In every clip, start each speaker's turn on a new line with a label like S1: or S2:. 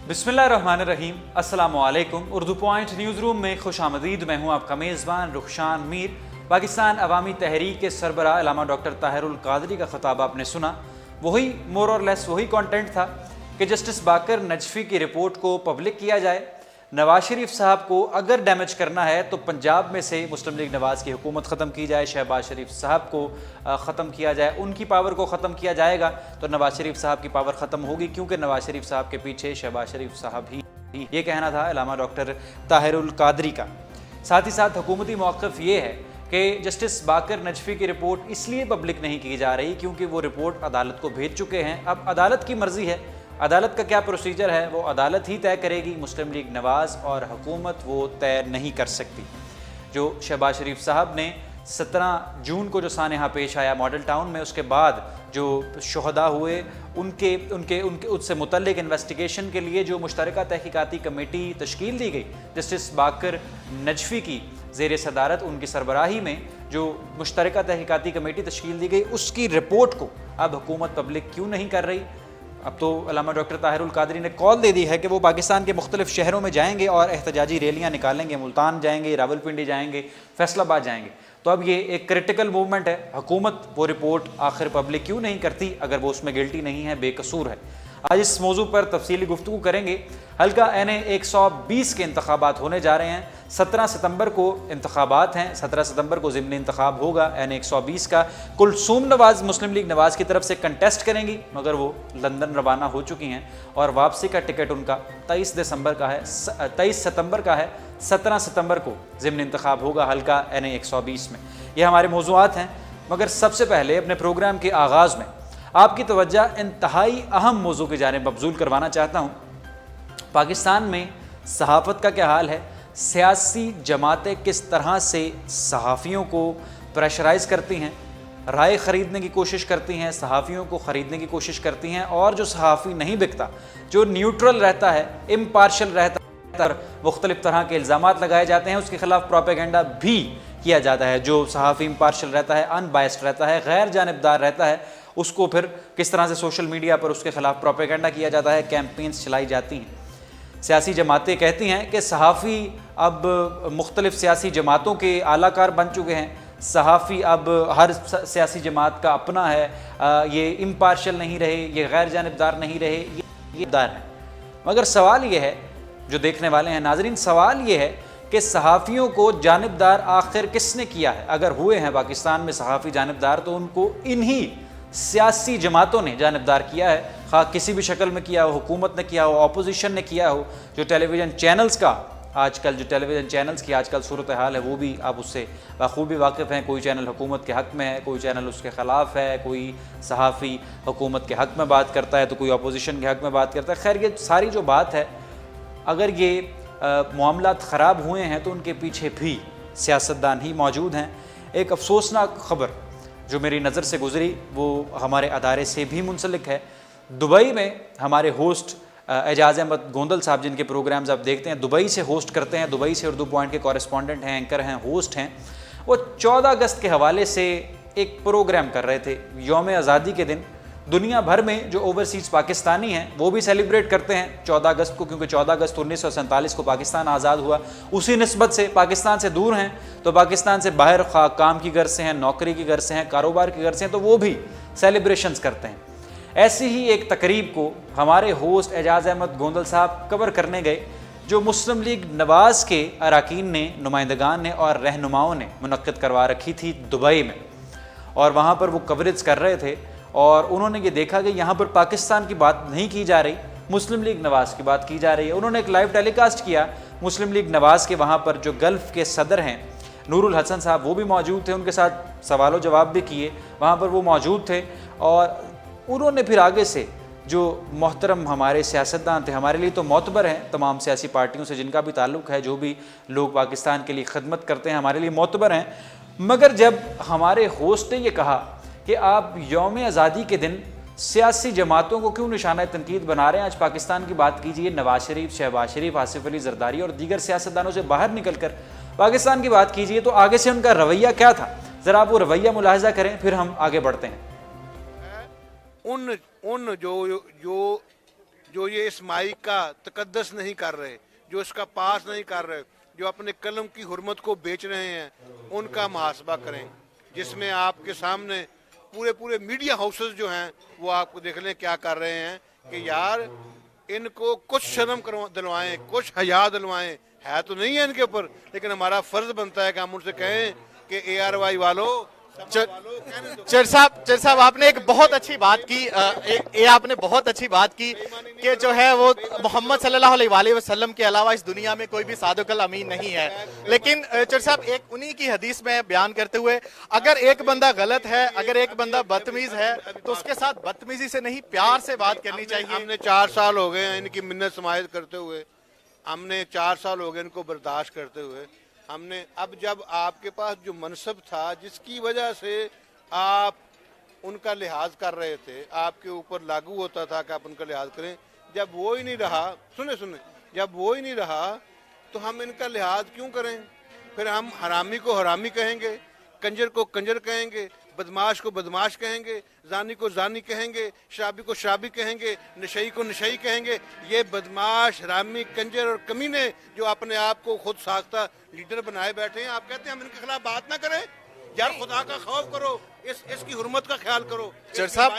S1: बिस्मिल्लाहिर्रहमानिर्रहीम, अस्सलामुअलैकुम। Urdu point news room में खुश आमदीद। मैं हूँ आपका मेज़बान रुखशान मीर। पाकिस्तान अवामी तहरीक के सरबराह अल्लामा डॉक्टर ताहिरुल कादरी का ख़िताब आपने सुना। वही मोर और लेस वही कंटेंट था कि जस्टिस बाकर नजफ़ी की रिपोर्ट को पब्लिक किया जाए। नवाज शरीफ साहब को अगर डैमेज करना है तो पंजाब में से मुस्लिम लीग नवाज़ की हुकूमत ख़त्म की जाए, शहबाज शरीफ साहब को ख़त्म किया जाए, उनकी पावर को ख़त्म किया जाएगा तो नवाज शरीफ साहब की पावर ख़त्म होगी, क्योंकि नवाज शरीफ साहब के पीछे शहबाज शरीफ साहब ही। ये कहना था अल्लामा डॉक्टर ताहिरुल कादरी का। साथ ही साथ हुकूमती मौक़िफ़ ये है कि जस्टिस बाकर नजफ़ी की रिपोर्ट इसलिए पब्लिक नहीं की जा रही क्योंकि वो रिपोर्ट अदालत को भेज चुके हैं। अब अदालत की मर्ज़ी है, अदालत का क्या प्रोसीजर है वो अदालत ही तय करेगी। मुस्लिम लीग नवाज़ और हुकूमत वो तय नहीं कर सकती। जो शहबाज शरीफ साहब ने 17 जून को जो सानहा पेश आया मॉडल टाउन में, उसके बाद जो शुहदा हुए उनके उनके उनके उससे मुतल्लिक इन्वेस्टिगेशन के लिए जो मुश्तरका तहकीकाती कमेटी तश्कील दी गई जस्टिस बाकर नजफ़ी की ज़ेर सदारत उनकी सरबराही में जो मुश्तरका तहकीकाती कमेटी तश्कील दी गई, उसकी रिपोर्ट को अब हुकूमत पब्लिक क्यों नहीं कर रही। अब तो अल्लामा डॉक्टर ताहिरुल कादरी ने कॉल दे दी है कि वो पाकिस्तान के मुख्तलिफ शहरों में जाएंगे और एहतजाजी रैलियाँ निकालेंगे। मुल्तान जाएंगे, रावलपिंडी जाएंगे, फैसलाबाद जाएंगे। तो अब ये एक क्रिटिकल मूवमेंट है। हुकूमत वो रिपोर्ट आखिर पब्लिक क्यों नहीं करती अगर वो उसमें गिल्टी नहीं है, बेकसूर है। आज इस मौजू पर तफसीली गुफ्तगू करेंगे। हल्का NA 120 के इंतखाबात होने जा रहे हैं। 17 सितंबर को इंतखाबात हैं, 17 सितंबर को ज़िमनी इंतखाब होगा NA 120 का। कुलसूम नवाज़ मुस्लिम लीग नवाज़ की तरफ से कंटेस्ट करेंगी, मगर वो लंदन रवाना हो चुकी हैं और वापसी का टिकट उनका 23 सितंबर का है। 17 सितंबर को ज़िमनी इंतखाब होगा हल्का NA 120 में। ये हमारे मौज़ूआत हैं, मगर सबसे पहले अपने प्रोग्राम के आगाज़ में आपकी तवज्जो इंतहाई अहम मौजू की जानिब मबज़ूल करवाना चाहता हूँ। पाकिस्तान में सहाफ़त का क्या हाल है, सियासी जमातें किस तरह से सहाफ़ियों को प्रेशराइज़ करती हैं, राय ख़रीदने की कोशिश करती हैं, सहाफ़ियों को ख़रीदने की कोशिश करती हैं, और जो सहाफ़ी नहीं बिकता, जो न्यूट्रल रहता है, इम्पार्शल रहता है, मुख्तलिफ़ तरह के इल्ज़ामात लगाए जाते हैं, उसके ख़िलाफ़ प्रोपेगेंडा भी किया जाता है। जो सहाफ़ी इम्पार्शल रहता है, अनबायस्ड रहता है, गैर जानिबदार रहता है, उसको फिर किस तरह से सोशल मीडिया पर उसके ख़िलाफ़ प्रोपेगेंडा किया जाता है, कैंपेन्स चलाई जाती हैं। सियासी जमातें कहती हैं कि सहाफ़ी अब मुख्तलिफ़ सियासी जमातों के आलाकार बन चुके हैं, सहाफ़ी अब हर सियासी जमात का अपना है, ये इम्पार्शल नहीं रहे, ये गैर जानिबदार नहीं रहे, ये दार है। मगर सवाल ये है, जो देखने वाले हैं नाज़रीन, सवाल ये है कि सहाफ़ियों को जानिबदार आखिर किसने किया है। अगर हुए हैं पाकिस्तान में सहाफ़ी जानिबदार तो उनको इन्हीं सियासी जमातों ने जानिबदार किया है, ख़ास किसी भी शक्ल में किया हो, हुकूमत ने किया हो, अपोजिशन ने किया हो। जो टेलीविज़न चैनल्स का आजकल जो टेलीविज़न चैनल्स की आजकल सूरत हाल है वो भी आप उससे बखूबी वाकिफ़ हैं। कोई चैनल हुकूमत के हक़ में है, कोई चैनल उसके ख़िलाफ़ है, कोई सहाफ़ी हुकूमत के हक़ में बात करता है तो कोई अपोजिशन के हक़ में बात करता है। खैर, ये सारी जो बात है, अगर ये मामलात ख़राब हुए हैं तो उनके पीछे भी सियासतदान ही मौजूद हैं। एक अफसोसनाक ख़बर जो मेरी नज़र से गुज़री वो हमारे अदारे से भी मुंसलिक है। दुबई में हमारे होस्ट एजाज़ अहमद गोंदल साहब, जिनके प्रोग्राम्स आप देखते हैं, दुबई से होस्ट करते हैं, दुबई से उर्दू पॉइंट के कॉरेस्पॉन्डेंट हैं, एंकर हैं, होस्ट हैं। वो 14 अगस्त के हवाले से एक प्रोग्राम कर रहे थे। यौम आज़ादी के दिन दुनिया भर में जो ओवरसीज़ पाकिस्तानी हैं वो भी सेलिब्रेट करते हैं 14 अगस्त को, क्योंकि 14 अगस्त 1947 को पाकिस्तान आज़ाद हुआ। उसी निस्बत से पाकिस्तान से दूर हैं तो पाकिस्तान से बाहर काम की गर्ज से हैं, नौकरी की गर्ज से हैं, कारोबार की गर्ज से हैं, तो वो भी सेलिब्रेशंस करते हैं। ऐसी ही एक तकरीब को हमारे होस्ट एजाज़ अहमद गोंदल साहब कवर करने गए, जो मुस्लिम लीग नवाज़ के अरकान ने, नुमाइंदगान ने और रहनुमाओं ने मुनक्किद करवा रखी थी दुबई में। और वहाँ पर वो कवरेज कर रहे थे और उन्होंने ये देखा कि यहाँ पर पाकिस्तान की बात नहीं की जा रही, मुस्लिम लीग नवाज़ की बात की जा रही है। उन्होंने एक लाइव टेलीकास्ट किया मुस्लिम लीग नवाज़ के। वहाँ पर जो गल्फ़ के सदर हैं नूरुल हसन साहब, वो भी मौजूद थे, उनके साथ सवाल जवाब भी किए, वहाँ पर वो मौजूद थे। और उन्होंने फिर आगे से जो मोहतरम हमारे सियासतदान थे, हमारे लिए तो मोतबर हैं तमाम सियासी पार्टियों से जिनका भी ताल्लुक़ है, जो भी लोग पाकिस्तान के लिए खिदमत करते हैं, हमारे लिए मोतबर हैं। मगर जब हमारे होस्ट ने ये कहा कि आप यौम आज़ादी के दिन सियासी जमातों को क्यों निशाना तनकीद बना रहे हैं, आज पाकिस्तान की बात कीजिए, नवाज शरीफ, शहबाज शरीफ, आसिफ अली जरदारी और दीगर सियासतदानों से बाहर निकल कर पाकिस्तान की बात कीजिए, तो आगे से उनका रवैया क्या था, ज़रा आप वो रवैया मुलाहजा करें, फिर हम आगे बढ़ते हैं।
S2: उन जो जो ये इस माइक का तकद्दस नहीं कर रहे, जो इसका पास नहीं कर रहे, जो अपने कलम की हुर्मत को बेच रहे हैं, उनका मुहासबा करें, जिसमें आपके सामने पूरे पूरे मीडिया हाउसेस जो हैं वो आपको देख लें क्या कर रहे हैं कि यार इनको कुछ शर्म दिलवाएं, कुछ हया दिलवाएं। है तो नहीं है इनके ऊपर, लेकिन हमारा फर्ज बनता है कि हम उनसे कहें कि ARY वालों,
S3: चर साहब आपने एक बहुत अच्छी बात की, ये आपने बहुत अच्छी बात की कि जो है वो मोहम्मद सल्लल्लाहु अलैहि वसल्लम के अलावा इस दुनिया में कोई भी सादुकल अमीन नहीं है। लेकिन चर साहब एक उन्हीं की हदीस में बयान करते हुए, अगर एक बंदा गलत है, अगर एक बंदा बदतमीज है, तो उसके साथ बदतमीजी से नहीं प्यार से बात करनी चाहिए।
S2: हमने 4 साल हो गए हैं इनकी मिन्नत समायत करते हुए, हमने 4 साल हो गए इनको बर्दाश्त करते हुए। हमने अब जब आपके पास जो मनसब था जिसकी वजह से आप उनका लिहाज कर रहे थे, आपके ऊपर लागू होता था कि आप उनका लिहाज करें, जब वो ही नहीं रहा, सुने जब वो ही नहीं रहा तो हम इनका लिहाज क्यों करें? फिर हम हरामी को हरामी कहेंगे, कंजर को कंजर कहेंगे, बदमाश को बदमाश कहेंगे, जानी को जानी कहेंगे, शराबी को शराबी कहेंगे, नशई को नशई कहेंगे। ये बदमाश, हरामी, कंजर और कमीने जो अपने आप को खुद साख्ता लीडर बनाए बैठे हैं, आप कहते हैं हम इनके खिलाफ बात ना करें? यार खुदा का खौफ करो, इसकी हुर्मत का ख्याल करो।
S3: चर साहब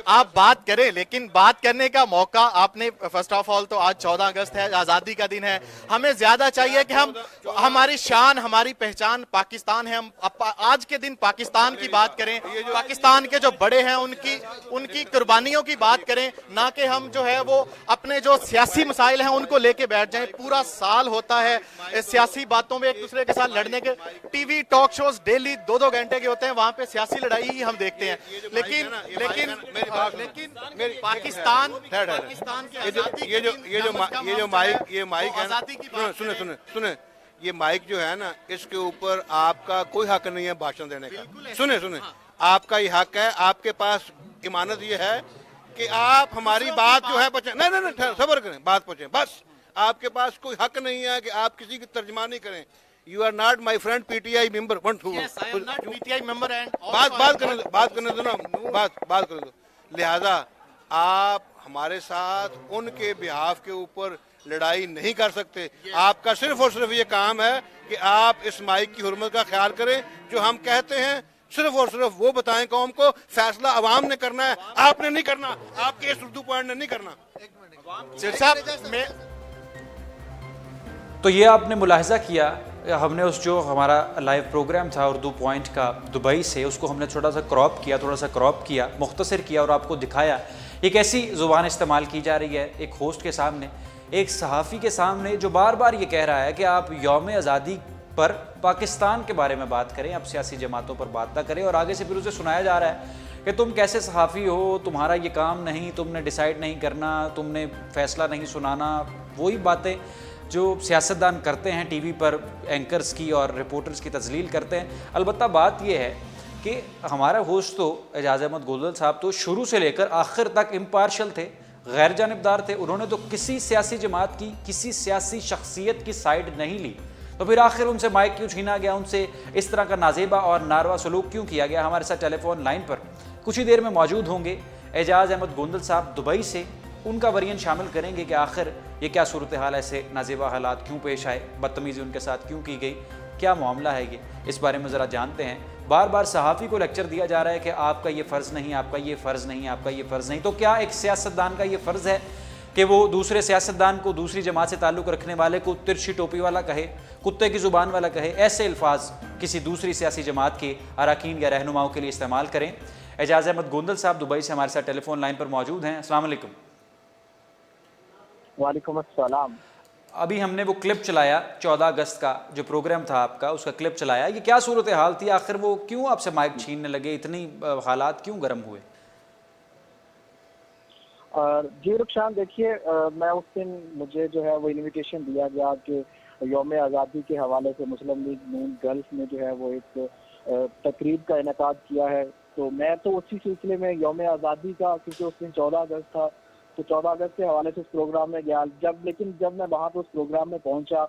S3: आप बात करें, लेकिन बात करने का मौका आपने, फर्स्ट ऑफ ऑल तो आज 14 अगस्त है, आज़ादी का दिन है, हमें ज्यादा चाहिए कि हम, हमारी शान, हमारी पहचान पाकिस्तान है, हम आज के दिन पाकिस्तान की बात करें, पाकिस्तान के जो बड़े हैं उनकी कुर्बानियों की बात करें, ना कि हम जो है वो अपने जो सियासी मसाइल हैं उनको लेके बैठ जाएं। पूरा साल होता है सियासी बातों में एक दूसरे के साथ लड़ने के, टीवी टॉक शोज डेली 2-2 घंटे के होते हैं, वहां पे सियासी लड़ाई ही हम देखते हैं। लेकिन पाकिस्तान की
S2: ये माइक है ना, सुने ये माइक जो है ना, इसके ऊपर आपका कोई हक नहीं है भाषण देने का। सुने आपका ये हक है, आपके पास इमानत ये है कि आप हमारी बात जो है पहुंचे, नहीं सब्र करें, बात पहुंचे, बस। आपके पास कोई हक नहीं है कि आप किसी की तर्जमानी करें। You are not my friend PTI member.
S3: Yes, I am not PTI member and
S2: बात करने दो ना, बात करने दो। लिहाजा आप हमारे साथ उनके बिहाफ के ऊपर लड़ाई नहीं कर सकते। आपका सिर्फ और सिर्फ ये काम है कि आप इस माइक की हुर्मत का ख्याल करें। जो हम कहते हैं सिर्फ और सिर्फ वो बताएं कौम को, फैसला अवाम ने करना है, आपने नहीं करना, आपके इस उर्दू पॉइंट ने नहीं करना।
S1: तो ये आपने मुलाहिजा किया, हमने उस जो हमारा लाइव प्रोग्राम था उर्दू पॉइंट का दुबई से, उसको हमने थोड़ा सा क्रॉप किया, मुख्तसर किया और आपको दिखाया एक ऐसी ज़ुबान इस्तेमाल की जा रही है एक होस्ट के सामने, एक सहाफ़ी के सामने, जो बार बार ये कह रहा है कि आप यौम आज़ादी पर पाकिस्तान के बारे में बात करें, आप सियासी जमातों पर बात ना करें। और आगे से फिर उसे सुनाया जा रहा है कि तुम कैसे सहाफ़ी हो, तुम्हारा ये काम नहीं, तुमने डिसाइड नहीं करना, तुमने फ़ैसला नहीं सुनाना। वही बातें जो सियासतदान करते हैं टीवी पर, एंकर्स की और रिपोर्टर्स की तजलील करते हैं। अलबत्ता बात यह है कि हमारा होस्ट तो एजाज अहमद गोंदल साहब तो शुरू से लेकर आखिर तक इम्पार्शल थे, गैर जानिबदार थे। उन्होंने तो किसी सियासी जमात की, किसी सियासी शख्सियत की साइड नहीं ली। तो फिर आखिर उनसे माइक क्यों छीना गया, उनसे इस तरह का नाजेबा और नारवा सलूक क्यों किया गया? हमारे साथ टेलीफोन लाइन पर कुछ ही देर में मौजूद होंगे एजाज अहमद गोंदल साहब दुबई से। उनका वरियन शामिल करेंगे कि आखिर ये क्या सूरत हाल, ऐसे नाजेबा हालात क्यों पेश आए, बदतमीज़ी उनके साथ क्यों की गई, क्या मामला है ये, इस बारे में ज़रा जानते हैं। बार बार सहाफ़ी को लेक्चर दिया जा रहा है कि आपका ये फ़र्ज़ नहीं, आपका ये फ़र्ज़ नहीं, आपका ये फ़र्ज़ नहीं। तो क्या एक सियासतदान का ये फ़र्ज़ है कि वो दूसरे सियासतदान को, दूसरी जमात से ताल्लुक़ रखने वाले को तिरछी टोपी वाला कहे, कुत्ते की ज़ुबान वाला कहे, ऐसे अल्फाज किसी दूसरी सियासी जमात के अरकान या रहनुमाओं के लिए इस्तेमाल करें? एजाज अहमद गोंदल साहब दुबई से हमारे साथ टेलीफोन लाइन पर मौजूद हैं। अस्सलाम वालेकुम।
S4: वालेकुम अस्सलाम।
S1: अभी हमने वो क्लिप चलाया 14 अगस्त का जो प्रोग्राम था आपका, उसका क्लिप चलाया, ये क्या सूरत हाल थी? आखिर वो क्यों आपसे माइक छीनने लगे, इतनी हालात क्यों गर्म हुए?
S4: जी रुखशान, देखिए मैं उस दिन, मुझे जो है वो इनविटेशन दिया गया कि यौम आज़ादी के हवाले से मुस्लिम लीग नून गल्फ में जो है वो एक तकरीब का इनेकाद किया है। तो मैं तो उसी सिलसिले में यौम आज़ादी का, क्योंकि उस दिन 14 अगस्त था, तो 14 अगस्त के हवाले से उस प्रोग्राम में गया। लेकिन जब मैं वहाँ पे उस प्रोग्राम में पहुँचा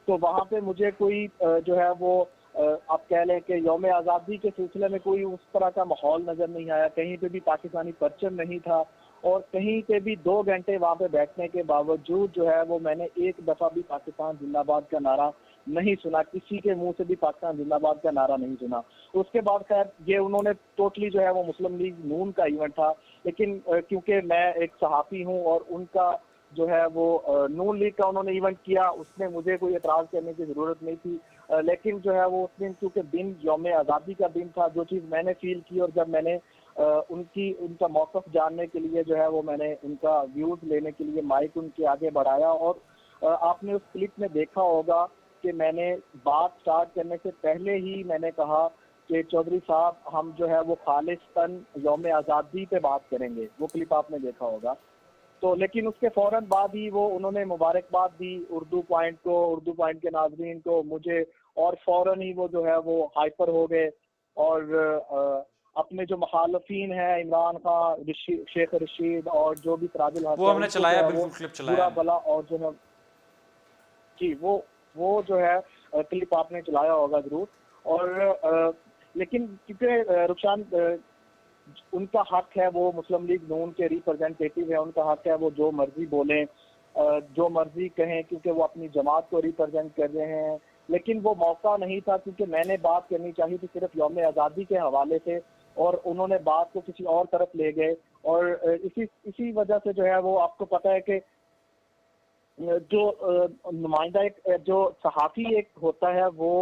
S4: तो वहाँ पे मुझे कोई जो है वो आप कह लें कि यौम आज़ादी के सिलसिले में कोई उस तरह का माहौल नज़र नहीं आया। कहीं पे भी पाकिस्तानी परचम नहीं था और कहीं पे भी 2 घंटे वहाँ पे बैठने के बावजूद जो है वो मैंने एक दफा भी पाकिस्तान जिंदाबाद का नारा नहीं सुना, किसी के मुंह से भी पाकिस्तान जिंदाबाद का नारा नहीं सुना। उसके बाद खैर ये उन्होंने टोटली जो है वो मुस्लिम लीग नून का इवेंट था, लेकिन क्योंकि मैं एक सहाफ़ी हूँ और उनका जो है वो नून लीग का उन्होंने इवेंट किया, उसमें मुझे कोई एतराज़ करने की ज़रूरत नहीं थी। लेकिन जो है वो उस दिन क्योंकि दिन यौम आज़ादी का दिन था, जो चीज़ मैंने फील की और जब मैंने उनका मौक़िफ़ जानने के लिए जो है वो मैंने उनका व्यूज़ लेने के लिए माइक उनके आगे बढ़ाया और आपने उस क्लिप में देखा होगा कि मैंने बात स्टार्ट करने से पहले ही मैंने कहा कि चौधरी साहब हम जो है वो खालिस्तान यौम आज़ादी पे बात करेंगे। वो क्लिप आपने देखा होगा। तो लेकिन उसके फौरन बाद ही वो उन्होंने मुबारकबाद दी उर्दू पॉइंट को, उर्दू पॉइंट के नाज़रीन को, मुझे, और फौरन ही वो जो है वो हाइपर हो गए और अपने जो मुखालफीन है इमरान खान, शेख रशीद और जो भी सराजुल हसन,
S1: वो हमने चलाया, बिल्कुल क्लिप चलाया
S4: बुरा भला और जो है जी वो जो है क्लिप आपने चलाया होगा जरूर। और लेकिन क्योंकि रुखसान उनका हक है, वो मुस्लिम लीग नून के रिप्रेजेंटेटिव है, उनका हक है वो जो मर्जी बोलें, जो मर्जी कहें, क्योंकि वो अपनी जमात को रिप्रेजेंट कर रहे हैं। लेकिन वो मौका नहीं था, क्योंकि मैंने बात करनी चाहिए थी सिर्फ यौम आज़ादी के हवाले से और उन्होंने बात को किसी और तरफ ले गए। और इसी वजह से जो है वो आपको पता है कि जो नुमाइंदा एक जो सहाफ़ी एक होता है वो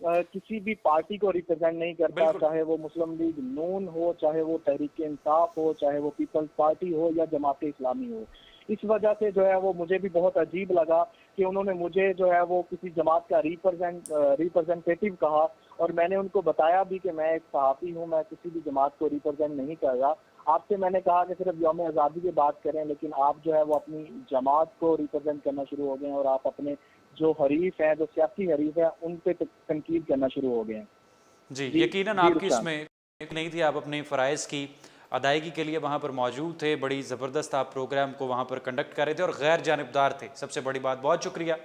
S4: किसी भी पार्टी को रिप्रेजेंट नहीं करता, चाहे वो मुस्लिम लीग नून हो, चाहे वो तहरीक इंसाफ हो, चाहे वो पीपल्स पार्टी हो या जमात इस्लामी हो। इस वजह से जो है वो मुझे भी बहुत अजीब लगा कि उन्होंने मुझे जो है वो किसी जमात का रिप्रेजेंटेटिव कहा और मैंने उनको बताया भी कि मैं एक सहाफ़ी हूँ, मैं किसी भी जमात को रिप्रेजेंट नहीं कर रहा। आपसे मैंने कहा कि सिर्फ यौम आज़ादी की बात करें, लेकिन आप जो है वो अपनी जमात को रिप्रेजेंट करना शुरू हो गए हैं और आप अपने जो हरीफ हैं, जो सियासी हरीफ हैं, उन पे तनकीद करना शुरू हो गए हैं।
S1: जी यकीनन आपकी इसमें नहीं थी, आप अपने फ़राइज़ की अदायगी के लिए वहाँ पर मौजूद थे, बड़ी ज़बरदस्त आप प्रोग्राम को वहाँ पर कंडक्ट कर रहे थे और गैर जानिबदार थे, सबसे बड़ी बात। बहुत शुक्रिया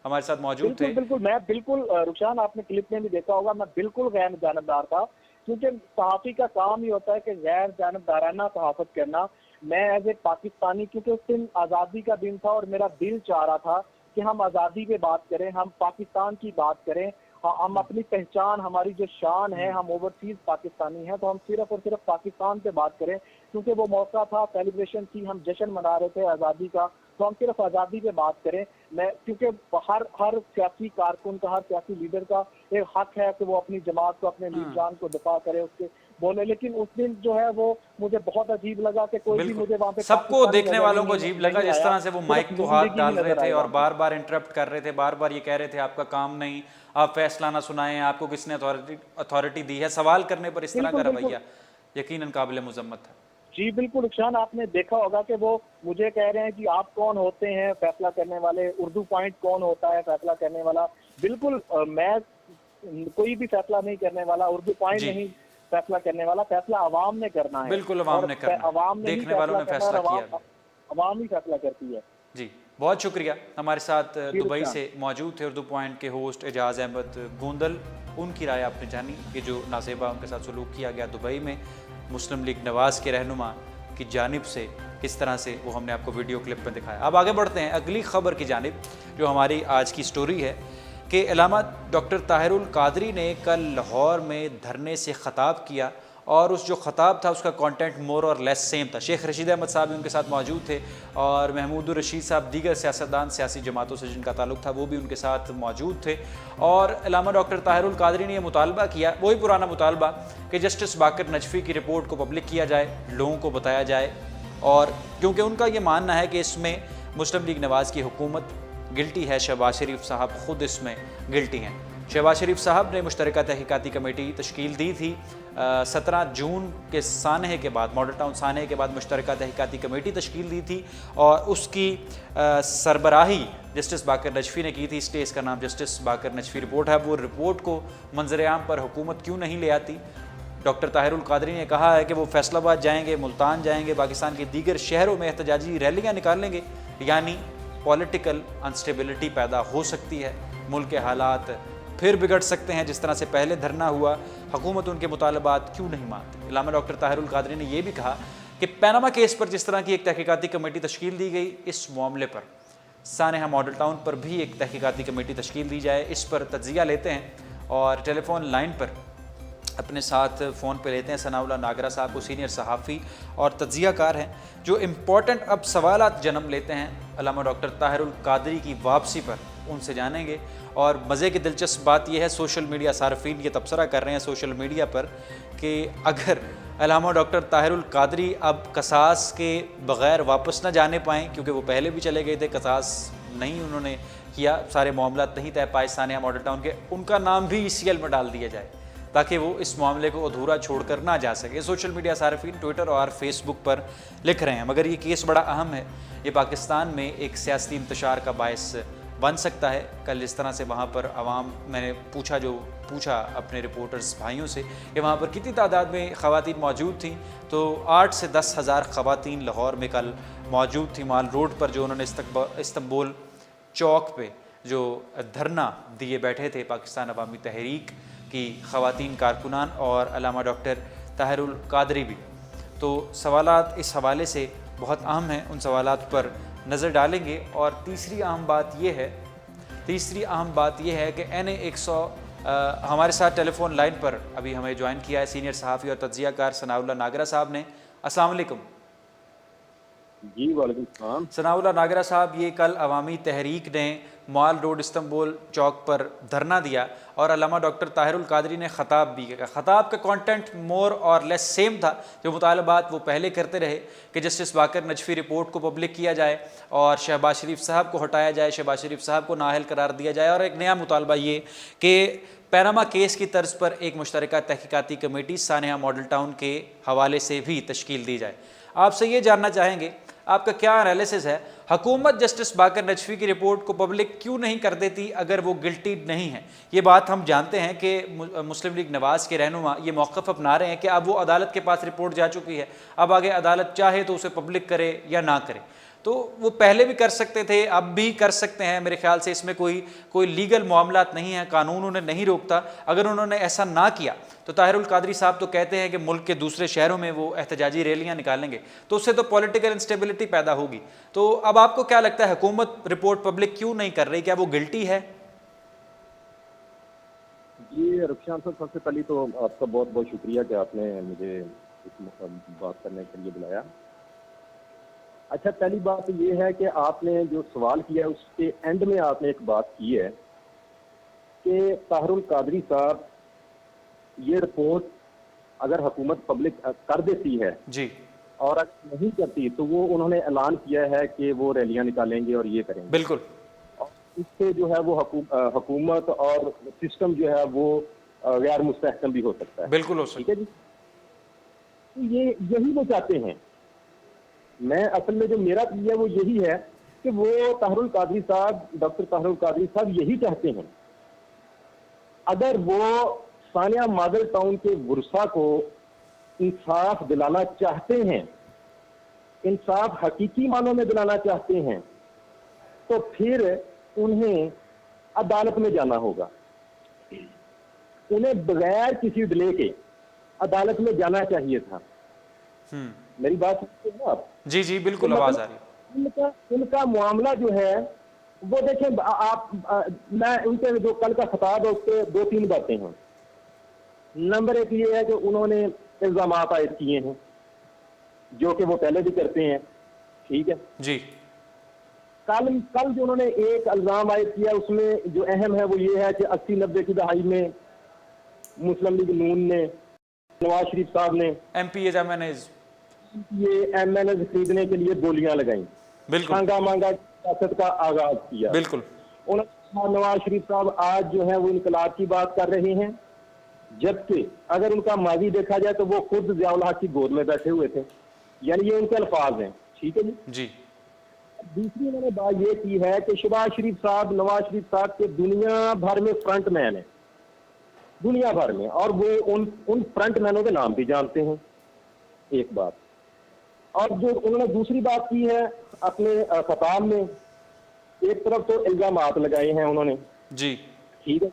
S1: हमारे साथ मौजूद थे।
S4: बिल्कुल मैं बिल्कुल रुखसान, आपने क्लिप में भी देखा होगा, मैं बिल्कुल गैर जानिबदार था, क्योंकि सहाफ़ी का काम ही होता है कि गैर जानिबदाराना सहाफ़त करना। मैं एज ए पाकिस्तानी, क्योंकि उस दिन आज़ादी का दिन था और मेरा दिल चाह रहा था कि हम आज़ादी पे बात करें, हम पाकिस्तान की बात करें, हम अपनी पहचान, हमारी जो शान है, हम ओवरसीज पाकिस्तानी हैं, तो हम सिर्फ और सिर्फ पाकिस्तान पे बात करें, क्योंकि वो मौका था, सेलिब्रेशन थी, हम जश्न मना रहे थे आज़ादी का, तो हम सिर्फ आज़ादी पे बात करें। मैं क्योंकि हर सियासी कारकुन का, हर सियासी लीडर का एक हक है कि वो अपनी जमात को, अपने लीडरान को दफा करे, उसके बोले। लेकिन उस दिन जो है वो मुझे बहुत अजीब लगा कि कोई भी मुझे वहाँ पे,
S1: सबको देखने वालों को अजीब लगा जिस तरह से वो माइक को हाथ डाल रहे थे और बार बार इंटरप्ट कर रहे थे, बार बार ये कह रहे थे आपका काम नहीं, आप फैसला ना सुनाएं, आपको किसने अथॉरिटी दी है। सवाल करने पर इस तरह का रवैया यकीनन काबिल मुज़म्मत था।
S4: जी बिल्कुल रुखसान, आपने देखा होगा कि वो मुझे कह रहे हैं कि आप कौन होते हैं फैसला करने वाले, उर्दू पॉइंट कौन होता है फैसला करने वाला। बिल्कुल मैं कोई भी फैसला नहीं करने वाला, उर्दू पॉइंट नहीं फैसला करने वाला, फैसला अवाम ने करना है।
S1: बिल्कुल अवाम ने करना है,
S4: अवाम ने
S1: देखने वालों ने फैसला किया,
S4: अवाम ही फैसला करती है।
S1: जी बहुत शुक्रिया। हमारे साथ दुबई से मौजूद थे उर्दू पॉइंट के होस्ट एजाज अहमद गोंदल, उनकी राय आपने जानी कि जो नाज़ेबा उनके साथ सलूक किया गया दुबई में मुस्लिम लीग नवाज़ के रहनुमा की जानिब से, किस तरह से वो हमने आपको वीडियो क्लिप में दिखाया। अब आगे बढ़ते हैं अगली खबर की जानिब, जो हमारी आज की स्टोरी है कि इलामा डॉक्टर ताहिरुल कादरी ने कल लाहौर में धरने से ख़ताब किया और उस जो ख़ताब था उसका कंटेंट मोर और लेस सेम था। शेख रशीद अहमद साहब भी उनके साथ मौजूद थे और महमूद रशीद साहब, दीगर सियासतदान, सियासी जमातों से जिनका ताल्लुक़ था, वो भी उनके साथ मौजूद थे। और इलामा डॉक्टर ताहिरुल कादरी ने यह मुतालबा किया, वही पुराना मुतालबा, कि जस्टिस बाकर नजफ़ी की रिपोर्ट को पब्लिक किया जाए, लोगों को बताया जाए। और क्योंकि उनका ये मानना है कि इसमें मुस्लिम लीग नवाज़ की हुकूमत गिल्टी है, शहबाज शरीफ साहब ख़ुद इसमें गिल्टी हैं। शहबाज शरीफ साहब ने मुश्तरका तहकीकाती कमेटी तश्कील दी थी 17 जून के सानहे के बाद, मॉडल टाउन सानहे के बाद मुश्तरका तहकीकाती कमेटी तश्कील दी थी और उसकी सरबराही जस्टिस बाकर नजफ़ी ने की थी। इस केस का नाम जस्टिस बाकर नजफ़ी रिपोर्ट है। वो रिपोर्ट को मंजर-ए-आम पर हुकूमत क्यों नहीं ले आती? डॉक्टर ताहिरुल कादरी ने कहा है कि वो फैसलाबाद जाएंगे, मुल्तान जाएंगे, पाकिस्तान के दीगर शहरों में एहतजाजी रैलियाँ निकालेंगे, यानी पॉलिटिकल अनस्टेबिलिटी पैदा हो सकती है, मुल्क के हालात फिर बिगड़ सकते हैं जिस तरह से पहले धरना हुआ। हुकूमत उनके मुतालबात क्यों नहीं मानती? इलामा डॉक्टर ताहिरुल कादरी ने यह भी कहा कि पैनामा केस पर जिस तरह की एक तहकीकाती कमेटी तश्कील दी गई, इस मामले पर सानेहा मॉडल टाउन पर भी एक तहकीकाती कमेटी तश्कील दी जाए। इस पर तज्जिया लेते हैं और टेलीफोन लाइन पर अपने साथ फ़ोन पे लेते हैं सनाउल्लाह नागरा साहब को, सीनियर सहाफ़ी और तज्जियाकार हैं, जो इम्पोर्टेंट अब सवालात जन्म लेते हैं अल्लामा डॉक्टर ताहिरुल कादरी की वापसी पर। उनसे जानेंगे। और मज़े की दिलचस्प बात यह है, सोशल मीडिया सार्फिन ये तबसरा कर रहे हैं सोशल मीडिया पर कि अगर अल्लामा डॉक्टर ताहिरुल कादरी अब कसास के बग़ैर वापस न जाने पाएँ, क्योंकि वो पहले भी चले गए थे, कसास नहीं उन्होंने किया, सारे मामला नहीं तय पाए सानिया मॉडल टाउन के, उनका नाम भी ECL में डाल दिया जाए ताकि वो इस मामले को अधूरा छोड़कर ना जा सके। सोशल मीडिया सार्फिन ट्विटर और फेसबुक पर लिख रहे हैं। मगर ये केस बड़ा अहम है, ये पाकिस्तान में एक सियासी इंतशार का बायस बन सकता है। कल इस तरह से वहाँ पर आवाम, मैंने पूछा अपने रिपोर्टर्स भाइयों से कि वहाँ पर कितनी तादाद में ख़वातीन मौजूद थी, तो 8 से 10 हज़ार ख़वातीन लाहौर में कल मौजूद थी माल रोड पर, जो उन्होंने इस्तंबुल चौक पे जो धरना दिए बैठे थे पाकिस्तान अवामी तहरीक की ख़वातीन कारकुनान और अल्लामा डॉक्टर ताहिरुल कादरी भी। तो सवालात इस हवाले से बहुत अहम हैं, उन सवालात पर नज़र डालेंगे। और तीसरी अहम बात यह है कि NA 100 हमारे साथ टेलीफोन लाइन पर अभी हमें ज्वाइन किया है सीनियर सहाफ़ी और तज्जियाकार सनाउल्लाह नागरा साहब ने। अस्सलाम वालेकुम।
S5: जी वालेकुम सलाम।
S1: सनाउल्लाह नागरा साहब, ये कल अवामी तहरीक ने मॉल रोड इस्तंबुल चौक पर धरना दिया और अल्लामा डॉक्टर ताहिरुल कादरी ने ख़ताब भी किया। ख़ताब का कंटेंट मोर और लेस सेम था, जो मुतालबात वो पहले करते रहे कि जस्टिस बाकर नजफ़ी रिपोर्ट को पब्लिक किया जाए और शहबाज शरीफ साहब को हटाया जाए, शहबाज शरीफ साहब को नाअहल करार दिया जाए, और एक नया मुतालबा ये कि पैनामा केस की तर्ज पर एक मुश्तरका तहकीकाती कमेटी सानिया मॉडल टाउन के हवाले से भी तश्कील दी जाए। आपसे ये जानना चाहेंगे, आपका क्या एनालिसिस है, हुकूमत जस्टिस बाकर नजफ़ी की रिपोर्ट को पब्लिक क्यों नहीं कर देती अगर वो गिल्टी नहीं है? ये बात हम जानते हैं कि मुस्लिम लीग नवाज़ के रहनुमा ये मौक़िफ़ अपना रहे हैं कि अब वो अदालत के पास रिपोर्ट जा चुकी है, अब आगे अदालत चाहे तो उसे पब्लिक करे या ना करे। तो वो पहले भी कर सकते थे, अब भी कर सकते हैं। मेरे ख्याल से इसमें कोई लीगल मामलात नहीं है, कानून उन्हें नहीं रोकता। अगर उन्होंने ऐसा ना किया तो ताहिरुल कादरी साहब तो कहते हैं कि मुल्क के दूसरे शहरों में वो एहतजाजी रैलियां निकालेंगे, तो उससे तो पॉलिटिकल इंस्टेबिलिटी पैदा होगी। तो अब आपको क्या लगता है, हुकूमत रिपोर्ट पब्लिक क्यों नहीं कर रही? क्या वो गिल्टी है?
S5: जी रुखसान साहब, सबसे पहले तो आपका बहुत बहुत शुक्रिया कि आपने मुझे इस बात करने के लिए बुलाया। अच्छा, पहली बात ये है कि आपने जो सवाल किया उसके एंड में आपने एक बात की है कि ताहिरुल कादरी साहब, ये रिपोर्ट अगर हुकूमत पब्लिक कर देती है
S1: जी,
S5: और अगर नहीं करती तो वो उन्होंने ऐलान किया है कि वो रैलियां निकालेंगे और ये करेंगे।
S1: बिल्कुल।
S5: और इससे जो है वो हुकूमत और सिस्टम जो है वो गैर मुस्तहकम भी हो सकता है।
S1: बिल्कुल हो सकता
S5: है जी। तो ये यही वो चाहते हैं। मैं असल में जो मेरा है वो यही है कि वो ताहिरुल कादरी साहब, डॉक्टर ताहिरुल कादरी साहब यही चाहते हैं। अगर वो सानिया मॉडल टाउन के वर्षा को इंसाफ दिलाना चाहते हैं, इंसाफ हकीकी मानों में दिलाना चाहते हैं, तो फिर उन्हें अदालत में जाना होगा। उन्हें बगैर किसी डिले के अदालत में जाना चाहिए था। मेरी बात सुनते हैं आप?
S1: जी जी बिल्कुल,
S5: तो
S1: आवाज आ रही है।
S5: उनका मामला जो है वो देखें आप, मैं उनके जो कल का खिताब है उसके 2-3 बातें हैं। नंबर एक ये है कि उन्होंने इल्जाम आयद किए हैं जो कि वो पहले भी करते हैं, ठीक है
S1: जी।
S5: कल जो उन्होंने एक इल्जाम आयद किया उसमें जो अहम है वो ये है कि 80-90 की दहाई में मुस्लिम लीग नून ने, नवाज शरीफ साहब ने ये MNS खरीदने के लिए गोलियां लगाई,
S1: बिल्कुल,
S5: मांगा मांगा सियासत का आगाज किया।
S1: बिल्कुल।
S5: उन्होंने नवाज शरीफ साहब आज जो है वो इनकलाब की बात कर रहे हैं, जबकि अगर उनका माजी देखा जाए तो वो खुद ज़िया उल हक की गोद में बैठे हुए थे। यानी ये उनके अल्फाज हैं, ठीक है जी।
S1: जी।
S5: दूसरी उन्होंने बात ये की है कि शहबाज शरीफ साहब, नवाज शरीफ साहब के दुनिया भर में फ्रंट मैन है, दुनिया भर में, और वो उन फ्रंट मैनों के नाम भी जानते हैं, एक बात। और जो उन्होंने दूसरी बात की है अपने खिताब में, एक तरफ तो इल्जामात लगाए हैं उन्होंने
S1: जी,
S5: ठीक है,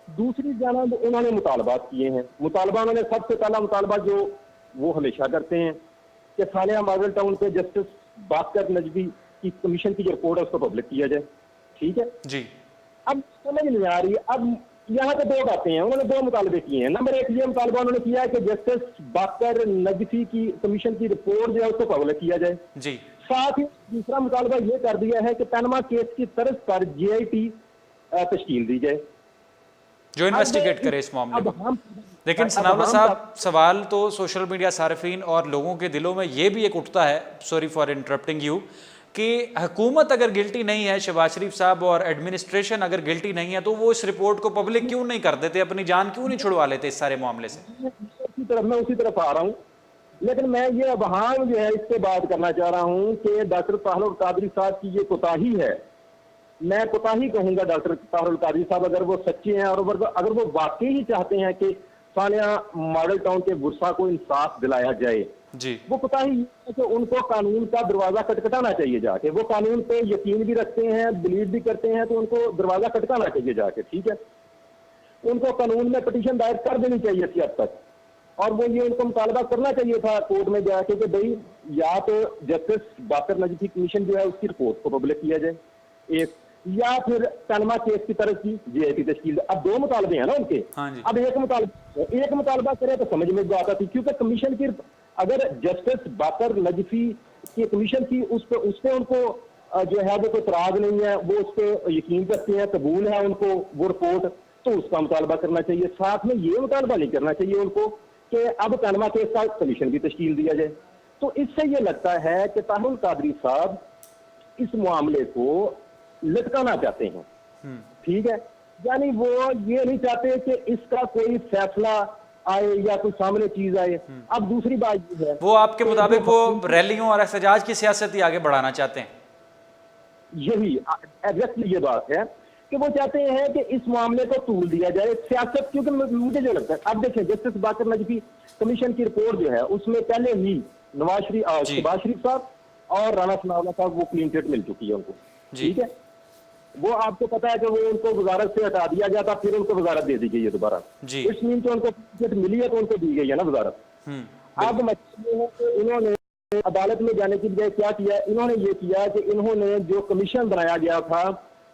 S5: दूसरी जानब उन्होंने मुतालबात किए हैं। मुतालबा उन्होंने सबसे पहला मुतालबा जो वो हमेशा करते हैं कि सानिया मॉडल टाउन पे जस्टिस बाकर नजवी की कमीशन की जो रिपोर्ट है उसको पब्लिक किया जाए। ठीक है,
S1: जी
S5: अब समझ नहीं आ रही। अब यहाँ पे दो बातें हैं, उन्होंने दो मुतालबे किए हैं। नंबर एक ये मुतालबा उन्होंने किया है कि जस्टिस बाकर नजफी की कमीशन की रिपोर्ट जो है उसको पब्लिक किया जाए।
S1: जी
S5: साथ ही दूसरा मुतालबा ये कर दिया है कि पनामा केस की तर्ज पर GIT तश्कील दी जाए,
S1: जो इन्वेस्टिगेट करे इस मामले
S5: अब
S1: में।
S5: हम
S1: लेकिन
S5: अब
S1: सनाउल्लाह
S5: हम-
S1: साहब, सवाल तो सोशल मीडिया सार्फिन और लोगों के दिलों में ये भी एक उठता है, सॉरी फॉर इंटरप्टिंग यू, कि हुकूमत अगर गिल्टी नहीं है, शहबाज शरीफ साहब और एडमिनिस्ट्रेशन अगर गिल्टी नहीं है, तो वो इस रिपोर्ट को पब्लिक क्यों नहीं कर देते, अपनी जान क्यों नहीं छुड़वा लेते इस सारे मामले से?
S5: मैं उसी तरफ आ रहा हूँ। लेकिन मैं ये अबहाम जो है इससे बात करना चाह रहा हूँ कि डॉक्टर ताहिरुल कादरी साहब की ये कोताही है। मैं कोताही कहूंगा डॉक्टर ताहिरुल कादरी साहब, अगर वो सच्चे हैं और अगर वो वाकई ही चाहते हैं कि सानिया मॉडल टाउन के गुस्सा को इंसाफ दिलाया जाए,
S1: जी
S5: वो कोताही ये है कि उनको कानून का दरवाजा खटखटाना चाहिए जाके। वो कानून पे यकीन भी रखते हैं, बिलीव भी करते हैं, तो उनको दरवाजा खटकाना चाहिए जाके। ठीक है, उनको कानून में पिटीशन दायर कर देनी चाहिए थी अब तक, और वो ये उनको मुतालबा करना चाहिए था कोर्ट में जाके कि भाई या तो जस्टिस बाकर नजफी कमीशन जो है उसकी रिपोर्ट को पब्लिक किया जाए एक, या फिर पनामा केस की तरफ की GIT तश्कील। अब दो मुतालबे हैं ना उनके।
S1: हाँ जी।
S5: अब एक मुतालबा करे तो समझ में बात आती, क्योंकि कमीशन की अगर जस्टिस बाकर नजफी की कमीशन की उस पे उनको जो है वो कोई तराज नहीं है, वो उस पर यकीन करते हैं, कबूल है उनको वो रिपोर्ट, तो उसका मुतालबा करना चाहिए। साथ में ये मुतालबा नहीं करना चाहिए उनको कि अब पनामा केस का कमीशन भी तश्कील दिया जाए। तो इससे ये लगता है कि ताहिरुल कादरी साहब इस मामले को लटकाना चाहते हैं। ठीक है, यानी वो ये नहीं चाहते कि इसका कोई फैसला आए या कोई सामने चीज आए। अब दूसरी बात ये है,
S1: वो आपके मुताबिक वो रैलियों और एहतजाज की सियासत ही आगे बढ़ाना चाहते हैं?
S5: यही एग्जैक्टली ये बात है कि वो चाहते हैं कि इस मामले को तूल दिया जाए सियासत। क्योंकि मुझे जो लगता है, अब देखें जस्टिस बाकर नजफी कमीशन की रिपोर्ट जो है उसमें पहले ही शहबाज शरीफ साहब और राना सनाउल्लाह साहब वो क्लीन चिट मिल चुकी है उनको। ठीक है, वो आपको पता है कि वो उनको वजारत से हटा दिया गया था, फिर उनको वजारत दे दी गई है दोबारा। इस मीन तो उनको चिट मिली है तो उनको दी गई है ना वजारत। अब मतलब ये है कि इन्होंने अदालत में जाने की बजाय क्या किया, इन्होंने ये किया कि इन्होंने जो कमीशन बनाया गया था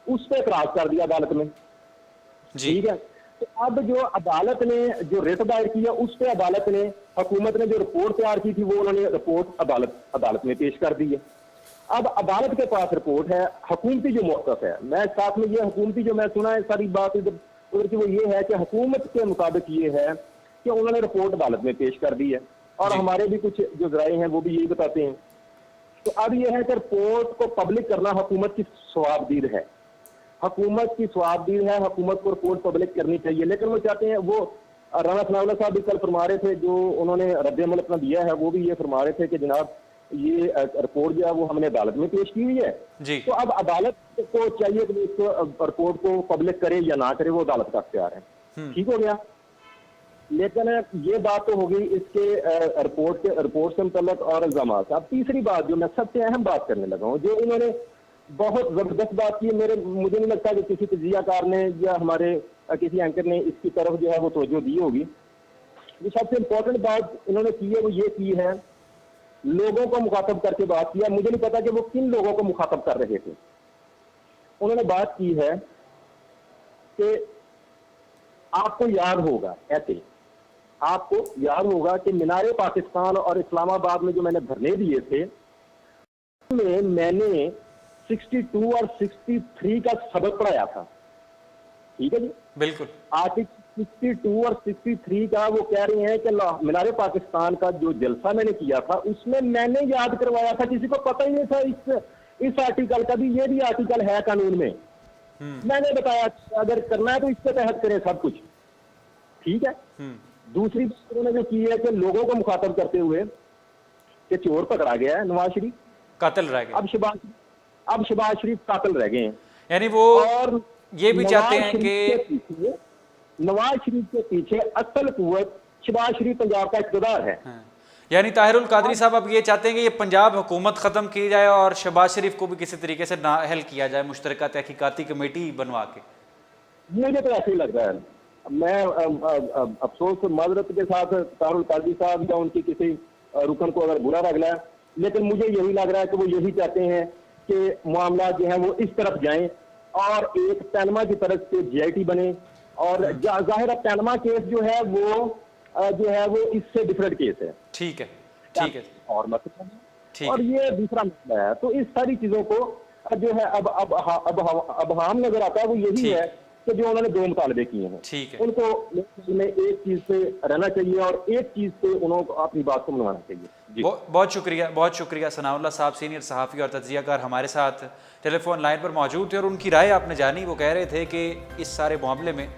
S5: उस पर एतराज कर दिया अदालत में। ठीक है, तो अब जो अदालत ने जो रिट दायर किया उस पर अदालत ने, हुकूमत ने जो रिपोर्ट तैयार की थी वो उन्होंने रिपोर्ट अदालत में पेश कर दी है। अब अदालत के पास रिपोर्ट है, हुकूमती जो मौक़िफ़ है, मैं साथ में ये हुकूमती जो मैं सुना है सारी बात उधर की वो ये है कि हुकूमत के मुताबिक ये है कि उन्होंने रिपोर्ट अदालत में पेश कर दी है, और हमारे भी कुछ जो ज़राए हैं वो भी यही बताते हैं। तो अब ये है कि रिपोर्ट को पब्लिक करना हुकूमत की सवाबदीद है, हुकूमत की सवाबदीद है, हुकूमत को रिपोर्ट पब्लिक करनी चाहिए। लेकिन वो चाहते हैं, वो राना सनाउल्लाह साहब भी कल फरमा रहे थे, जो उन्होंने रद्द-ए-अमल अपना दिया है, वो भी ये फरमा रहे थे कि जनाब ये रिपोर्ट जो है वो हमने अदालत में पेश की हुई है
S1: जी।
S5: तो अब अदालत को चाहिए कि इसको रिपोर्ट को पब्लिक करे या ना करे, वो अदालत का अख्तियार है। ठीक हो गया। लेकिन ये बात तो हो गई इसके रिपोर्ट से मुतल्लक और इल्जाम। अब तीसरी बात जो मैं सबसे अहम बात करने लगा हूँ, जो इन्होंने बहुत जबरदस्त बात की, मुझे नहीं लगता कि किसी तजियाकार ने या हमारे किसी एंकर ने इसकी तरफ जो है वो तवज्जो दी होगी। जो सबसे इम्पोर्टेंट बात इन्होंने की है वो ये की है, लोगों को मुखातब करके बात किया। मुझे नहीं पता कि वो किन लोगों को मुखातब कर रहे थे। उन्होंने बात की है कि आपको याद होगा, ऐसे आपको याद होगा कि मीनारे पाकिस्तान और इस्लामाबाद में जो मैंने धरने दिए थे में मैंने 62 और 63 का सबक पढ़ाया था। ठीक है जी,
S1: बिल्कुल।
S5: आर्टिकल 62 और 63 का वो कह रहे हैं कि मीनारे पाकिस्तान का जो जलसा मैंने किया था उसमें मैंने याद करवाया था, किसी को पता ही नहीं था इस आर्टिकल का भी, ये भी आर्टिकल है कानून में। मैंने बताया अगर करना है तो इसके तहत करें सब कुछ। ठीक है। दूसरी बात उन्होंने जो की है कि लोगों को मुखातब करते हुए कि चोर पकड़ा गया है, नवाज शरीफ
S1: कातिल रह गए,
S5: अब शहबाज शरीफ कातिल रह गए हैं।
S1: यानी वो
S5: और
S1: ये भी चाहते हैं कि
S5: नवाज शरीफ के पीछे असल कुव्वत शहबाज शरीफ पंजाब का इक़्तिदार है।
S1: यानी ताहिरुल कादरी साहब अब ये चाहते हैं कि ये पंजाब हुकूमत ख़त्म की जाए और शहबाज शरीफ को भी किसी तरीके से नाअहल किया जाए, मुश्तरका तहकीकाती कमेटी बनवा के।
S5: मुझे तो ऐसे ही लग रहा है। मैं अफसोस माजरत के साथ ताहिरुल कादरी साहब या उनकी किसी रुकन को अगर बुरा लग रहा है, लेकिन मुझे यही लग रहा है कि वो यही चाहते हैं कि मामला जो है वो इस तरफ जाएं और एक पैनमा की तरफ से GIT बने। और जाहिर है पैनमा केस जो है वो इससे डिफरेंट केस है।
S1: ठीक है, ठीक है,
S5: और मतलब
S1: ठीक
S5: और
S1: है।
S5: ये दूसरा मसला है। तो इस सारी चीजों को जो है अब हम नजर आता है वो यही
S1: ठीक।
S5: है कि जो उन्होंने 2 मुतालबे किए हैं,
S1: ठीक है।
S5: उनको में एक चीज से रहना चाहिए और एक चीज से उनको अपनी बात को मनवाना चाहिए। जी।
S1: बहुत शुक्रिया सनाउल्लाह साहब, सीनियर सहाफ़ी और तज्ज़ियाकार हमारे साथ टेलीफोन लाइन पर मौजूद थे और उनकी राय आपने जानी। वो कह रहे थे कि इस सारे मामले में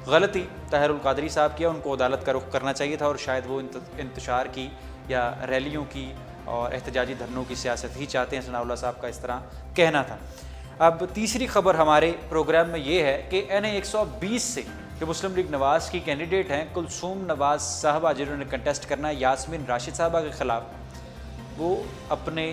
S1: गलती ताहिरुल कादरी साहब की है, उनको अदालत का रुख करना चाहिए था और शायद वो इंतशार की या रैलियों की और एहतजाजी धरनों की सियासत ही चाहते हैं। सनाउल्लाह साहब का इस तरह कहना था। अब तीसरी खबर हमारे प्रोग्राम में ये है कि NA 120 से जो मुस्लिम लीग नवाज़ की कैंडिडेट हैं कुलसूम नवाज़ साहबा, जिन्होंने कंटेस्ट करना है यास्मीन राशिद साहबा के ख़िलाफ़, वो अपने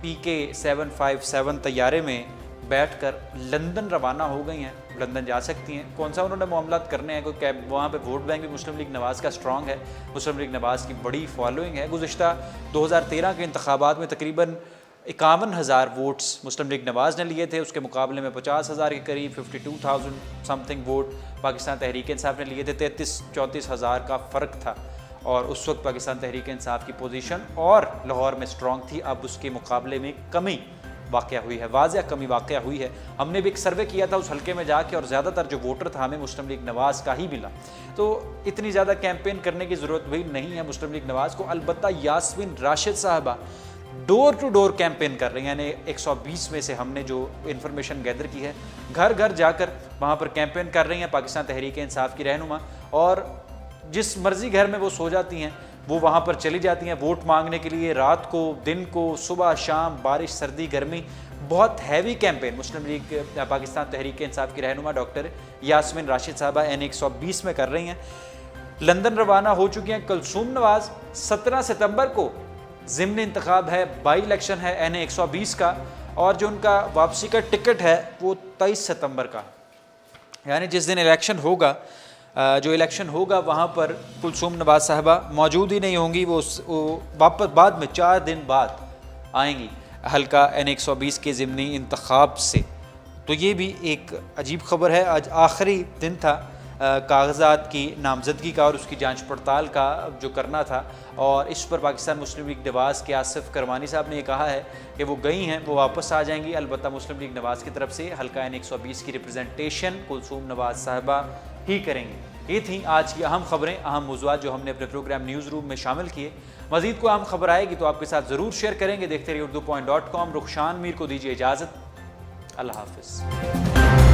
S1: PK 757 तैयारे में बैठकर लंदन रवाना हो गई हैं। लंदन जा सकती हैं। कौन सा उन्होंने मामलात करने हैं, कोई कैब वहाँ पे वोट बैंक भी मुस्लिम लीग नवाज़ का स्ट्रॉन्ग है, मुस्लिम लीग नवाज़ की बड़ी फॉलोइंग है। गुज़िश्ता 2013 के इंतखाबात में तकरीबन 51,000 वोट्स मुस्लिम लीग नवाज़ ने लिए थे, उसके मुकाबले में 50,000 के करीब 52,000 समथिंग वोट पाकिस्तान तहरीक इंसाफ ने लिए थे। 33-34 हज़ार का फ़र्क था और उस वक्त पाकिस्तान तहरीक इंसाफ की पोजीशन और लाहौर में स्ट्रॉन्ग थी। अब उसके मुकाबले में कमी वाक़या हुई है, वाज़ह कमी वाक़या हुई है। हमने भी एक सर्वे किया था उस हल्के में जाके और ज़्यादातर जो वोटर था हमें मुस्लिम लीग नवाज़ का ही मिला। तो इतनी ज़्यादा कैंपेन करने की ज़रूरत भी नहीं है मुस्लिम लीग नवाज़ को। अलबत्ता यास्मीन राशिद साहबा डोर टू डोर कैंपेन कर रही हैं। यानी 120 में से हमने जो इन्फॉर्मेशन गैदर की है, घर घर जाकर वहाँ पर कैंपेन कर रही हैं पाकिस्तान तहरीक इंसाफ की रहनुमा, और जिस मर्जी घर में वो सो जाती हैं वो वहाँ पर चली जाती हैं वोट मांगने के लिए, रात को, दिन को, सुबह शाम, बारिश सर्दी गर्मी। बहुत हैवी कैंपेन मुस्लिम लीग पाकिस्तान तहरीक इंसाफ की रहनुमा डॉक्टर यास्मीन राशिद साहबा NA 120 में कर रही हैं। लंदन रवाना हो चुकी हैं कुलसूम नवाज़। 17 सितंबर को ज़िमनी इंतखाब है, बाई इलेक्शन है NA 120 का, और जो उनका वापसी का टिकट है वो 23 सितंबर का, यानी जिस दिन इलेक्शन होगा, जो इलेक्शन होगा वहाँ पर कुलसूम नवाज़ साहबा मौजूद ही नहीं होंगी। वो वापस बाद में 4 दिन बाद आएंगी हल्का NA 120 के ज़िमनी इंतखाब से। तो ये भी एक अजीब ख़बर है। आज आखिरी दिन था कागज़ात की नामज़दगी का और उसकी जांच पड़ताल का जो करना था, और इस पर पाकिस्तान मुस्लिम लीग नवाज़ के आसिफ करवानी साहब ने ये कहा है कि वो गई हैं, वो वापस आ जाएंगी। अलबत्ता मुस्लिम लीग नवाज़ की तरफ से हल्का NA 120 की रिप्रेजेंटेशन कुलसूम नवाज़ साहबा ही करेंगे। ये थी आज की अहम खबरें, अहम मौज़ूआत जो हमने अपने प्रोग्राम न्यूज़ रूम में शामिल किए। मज़ीद कोई अहम खबर आएगी तो आपके साथ ज़रूर शेयर करेंगे। देखते रहिए urdu.com। रुखशान मीर को दीजिए इजाज़त। अल्लाह हाफ़िज़।